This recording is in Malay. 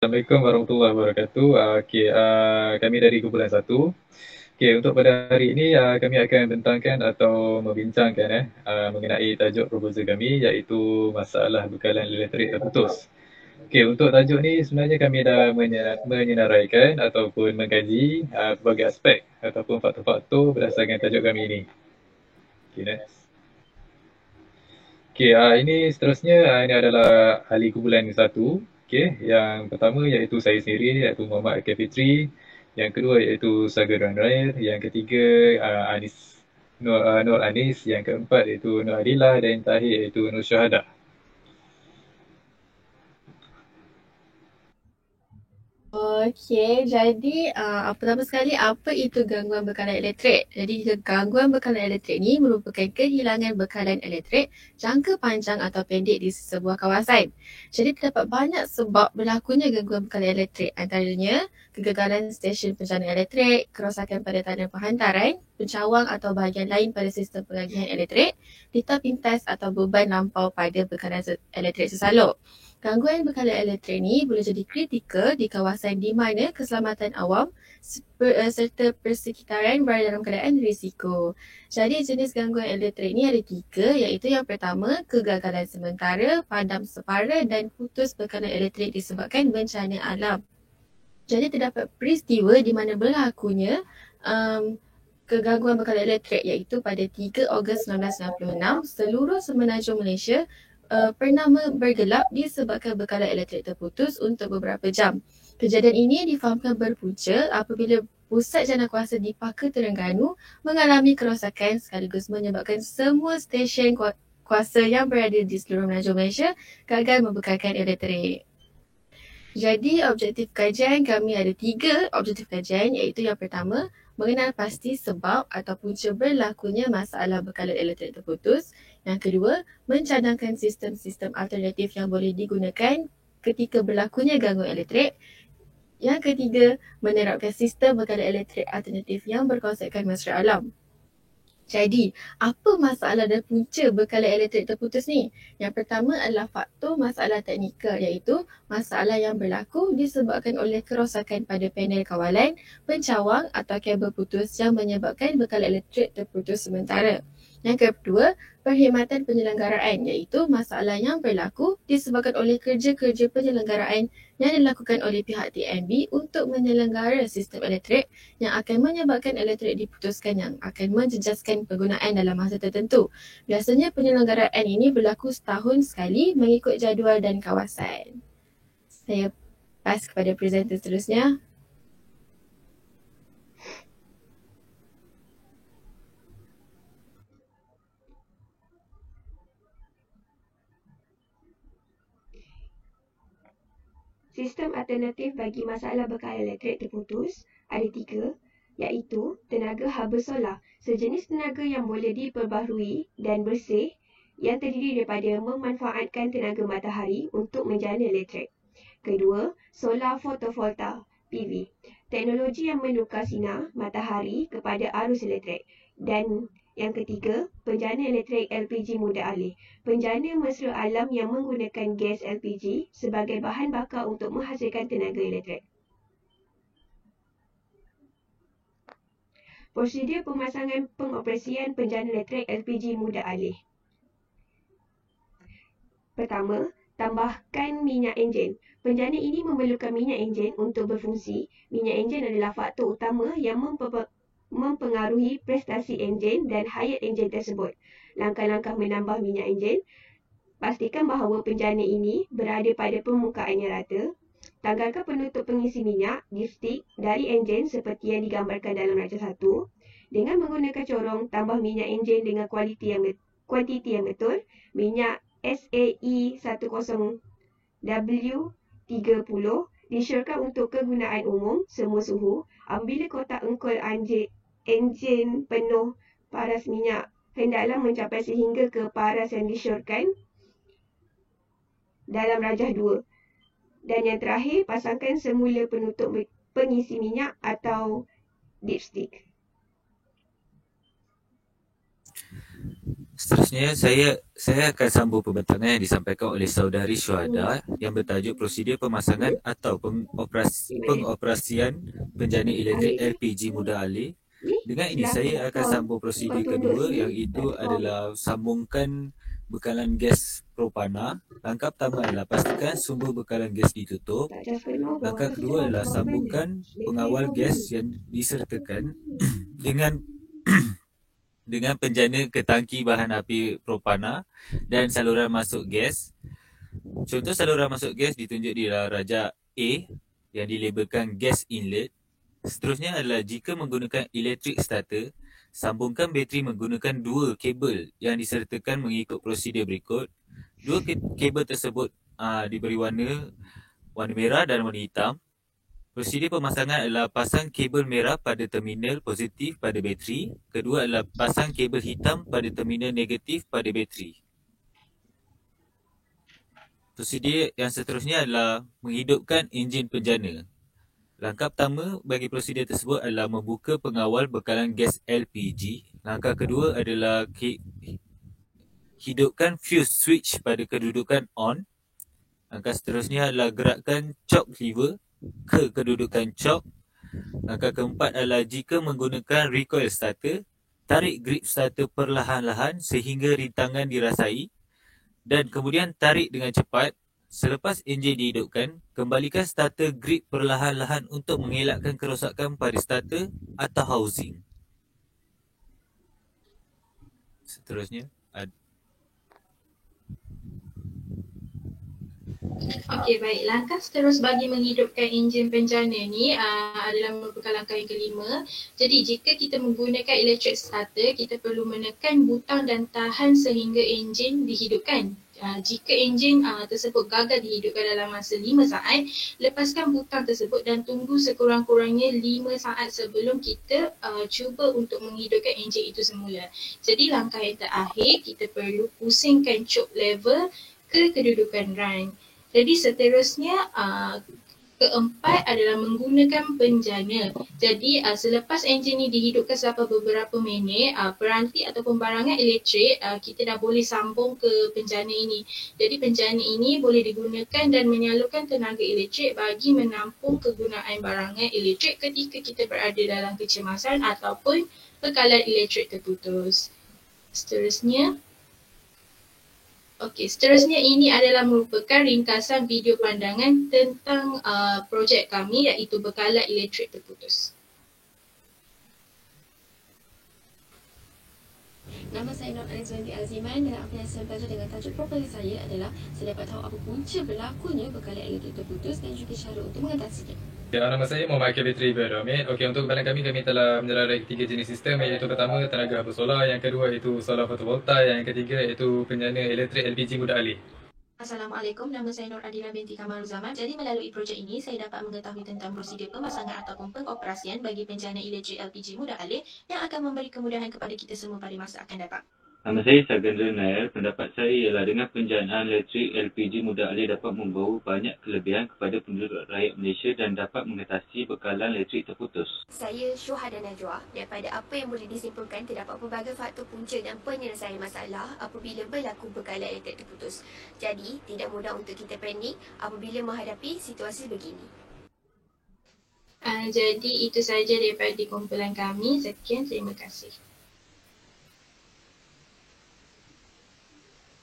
Assalamualaikum warahmatullahi wabarakatuh. Kami dari kumpulan satu. Untuk pada hari ini kami akan bentangkan atau membincangkan mengenai tajuk proposal kami, iaitu masalah bekalan elektrik terputus. Untuk tajuk ni sebenarnya kami dah menyenaraikan ataupun mengkaji pelbagai aspek ataupun faktor-faktor berdasarkan tajuk kami ini. Next. Ini seterusnya, ini adalah ahli kumpulan satu. Yang pertama iaitu saya sendiri, iaitu Muhammad Akif Fitri. Yang kedua iaitu Sagaran Rair. Yang ketiga Nur Anis. Yang keempat iaitu Nur Adila. Dan yang terakhir iaitu Nur Syahada. Okey, jadi pertama sekali apa itu gangguan bekalan elektrik? Jadi gangguan bekalan elektrik ni merupakan kehilangan bekalan elektrik jangka panjang atau pendek di sebuah kawasan. Jadi terdapat banyak sebab berlakunya gangguan bekalan elektrik, antaranya kegagalan stesen penjaraan elektrik, kerosakan pada talian penghantaran, pencawang atau bahagian lain pada sistem pengagihan elektrik, pita pintas atau beban lampau pada bekalan elektrik sesalur. Gangguan bekalan elektrik ni boleh jadi kritikal di kawasan di mana keselamatan awam serta persekitaran berada dalam keadaan risiko. Jadi jenis gangguan elektrik ni ada 3, iaitu yang pertama, kegagalan sementara, padam separa dan putus bekalan elektrik disebabkan bencana alam. Jadi terdapat peristiwa di mana berlakunya kegangguan bekalan elektrik, iaitu pada 3 Ogos 1996, seluruh semenanjung Malaysia pernah bergelap disebabkan bekalan elektrik terputus untuk beberapa jam. Kejadian ini difahamkan berpunca apabila pusat janakuasa di Paka Terengganu mengalami kerosakan sekaligus menyebabkan semua stesen kuasa yang berada di seluruh Menanjung Malaysia gagal membekalkan elektrik. Jadi objektif kajian kami ada 3 objektif kajian, iaitu yang pertama, mengenal pasti sebab atau punca berlakunya masalah bekalan elektrik terputus. Yang kedua, mencadangkan sistem-sistem alternatif yang boleh digunakan ketika berlakunya gangguan elektrik. Yang ketiga, menerapkan sistem bekalan elektrik alternatif yang berkonsepkan mesra alam. Jadi, apa masalah dan punca bekalan elektrik terputus ni? Yang pertama adalah faktor masalah teknikal, iaitu masalah yang berlaku disebabkan oleh kerosakan pada panel kawalan, pencawang atau kabel putus yang menyebabkan bekalan elektrik terputus sementara. Yang kedua, perkhidmatan penyelenggaraan, iaitu masalah yang berlaku disebabkan oleh kerja-kerja penyelenggaraan yang dilakukan oleh pihak TNB untuk menyelenggara sistem elektrik yang akan menyebabkan elektrik diputuskan yang akan menjejaskan penggunaan dalam masa tertentu. Biasanya penyelenggaraan ini berlaku setahun sekali mengikut jadual dan kawasan. Saya pas kepada presenter seterusnya. Sistem alternatif bagi masalah bekalan elektrik terputus ada 3, iaitu tenaga haba solar, sejenis tenaga yang boleh diperbaharui dan bersih yang terdiri daripada memanfaatkan tenaga matahari untuk menjana elektrik. Kedua, solar photovolta PV, teknologi yang menukar sinar matahari kepada arus elektrik. Dan yang ketiga, penjana elektrik LPG muda alih, penjana mesra alam yang menggunakan gas LPG sebagai bahan bakar untuk menghasilkan tenaga elektrik. Prosedur pemasangan pengoperasian penjana elektrik LPG muda alih. Pertama, tambahkan minyak enjin. Penjana ini memerlukan minyak enjin untuk berfungsi. Minyak enjin adalah faktor utama yang mempengaruhi prestasi enjin dan hayat enjin tersebut. Langkah-langkah menambah minyak enjin. Pastikan bahawa penjana ini berada pada permukaan yang rata. Tanggalkan penutup pengisi minyak dipstick dari enjin seperti yang digambarkan dalam raja 1. Dengan menggunakan corong, tambah minyak enjin dengan kuantiti yang betul. Minyak SAE 10W30 disyorkan untuk kegunaan umum semua suhu. Apabila kotak engkol enjin penuh, paras minyak hendaklah mencapai sehingga ke paras yang disyorkan dalam rajah 2. Dan yang terakhir, pasangkan semula penutup pengisi minyak atau dipstick. Seterusnya, saya akan sambung pembincangan yang disampaikan oleh saudari Syuhada yang bertajuk prosedur pemasangan atau pengoperasian penjana elektrik LPG mudah alih. Dengan ini saya akan sambung prosedur kedua, yang itu adalah sambungkan bekalan gas propana. Langkah pertama adalah pastikan sumber bekalan gas ditutup. Langkah kedua adalah sambungkan pengawal gas yang disertakan dengan penjana ke tangki bahan api propana dan saluran masuk gas. Contoh saluran masuk gas ditunjuk di rajak A yang dilabelkan gas inlet. Seterusnya adalah jika menggunakan electric starter, sambungkan bateri menggunakan dua kabel yang disertakan mengikut prosedur berikut. Dua kabel tersebut diberi warna merah dan warna hitam. Prosedur pemasangan adalah pasang kabel merah pada terminal positif pada bateri. Kedua adalah pasang kabel hitam pada terminal negatif pada bateri. Prosedur yang seterusnya adalah menghidupkan enjin penjana. Langkah pertama bagi prosedur tersebut adalah membuka pengawal bekalan gas LPG. Langkah kedua adalah hidupkan fuse switch pada kedudukan on. Langkah seterusnya adalah gerakkan choke lever ke kedudukan choke. Langkah keempat adalah jika menggunakan recoil starter, tarik grip starter perlahan-lahan sehingga rintangan dirasai dan kemudian tarik dengan cepat. Selepas enjin dihidupkan, kembalikan starter grip perlahan-lahan untuk mengelakkan kerosakan pada starter atau housing. Seterusnya Okey, baik. Langkah seterus bagi menghidupkan enjin penjana ni adalah merupakan langkah yang kelima. Jadi, jika kita menggunakan electric starter, kita perlu menekan butang dan tahan sehingga enjin dihidupkan. Jika enjin tersebut gagal dihidupkan dalam masa 5 saat, lepaskan butang tersebut dan tunggu sekurang-kurangnya 5 saat sebelum kita cuba untuk menghidupkan enjin itu semula. Jadi, langkah yang terakhir, kita perlu pusingkan choke lever ke kedudukan run. Jadi seterusnya keempat adalah menggunakan penjana. Jadi selepas enjin ni dihidupkan selama beberapa minit, peranti atau pembarangan elektrik kita dah boleh sambung ke penjana ini. Jadi penjana ini boleh digunakan dan menyalurkan tenaga elektrik bagi menampung kegunaan barangan elektrik ketika kita berada dalam kecemasan ataupun bekalan elektrik terputus. Seterusnya ini adalah merupakan ringkasan video pandangan tentang projek kami iaitu bekalan elektrik terputus. Nama saya Nur Alizwandi Aziman dan apa yang saya belajar dengan tajuk proposal saya adalah saya dapat tahu apa punca berlakunya bekalan elektrik terputus dan juga cara untuk mengatasinya. Nama saya Muhammad Kebitri Berhamid. Okey, untuk kebalan kami telah menyerarai 3 jenis sistem, iaitu pertama tenaga haba solar, yang kedua iaitu solar fotovoltaik, yang ketiga iaitu penjana elektrik LPG mudah alih. Assalamualaikum, nama saya Nur Adila binti Kamaruzaman. Jadi melalui projek ini saya dapat mengetahui tentang prosedur pemasangan ataupun pengoperasian bagi penjana elektrik LPG mudah alih yang akan memberi kemudahan kepada kita semua pada masa akan datang. Nama saya Sagendra Nair. Pendapat saya ialah dengan penjanaan elektrik LPG mudah alih dapat membawa banyak kelebihan kepada penduduk rakyat Malaysia dan dapat mengatasi bekalan elektrik terputus. Saya Syuhada Najwa. Daripada apa yang boleh disimpulkan, terdapat pelbagai faktor punca dan penyelesaian masalah apabila berlaku bekalan elektrik terputus. Jadi, tidak mudah untuk kita panik apabila menghadapi situasi begini. Jadi itu sahaja daripada kumpulan kami. Sekian, terima kasih.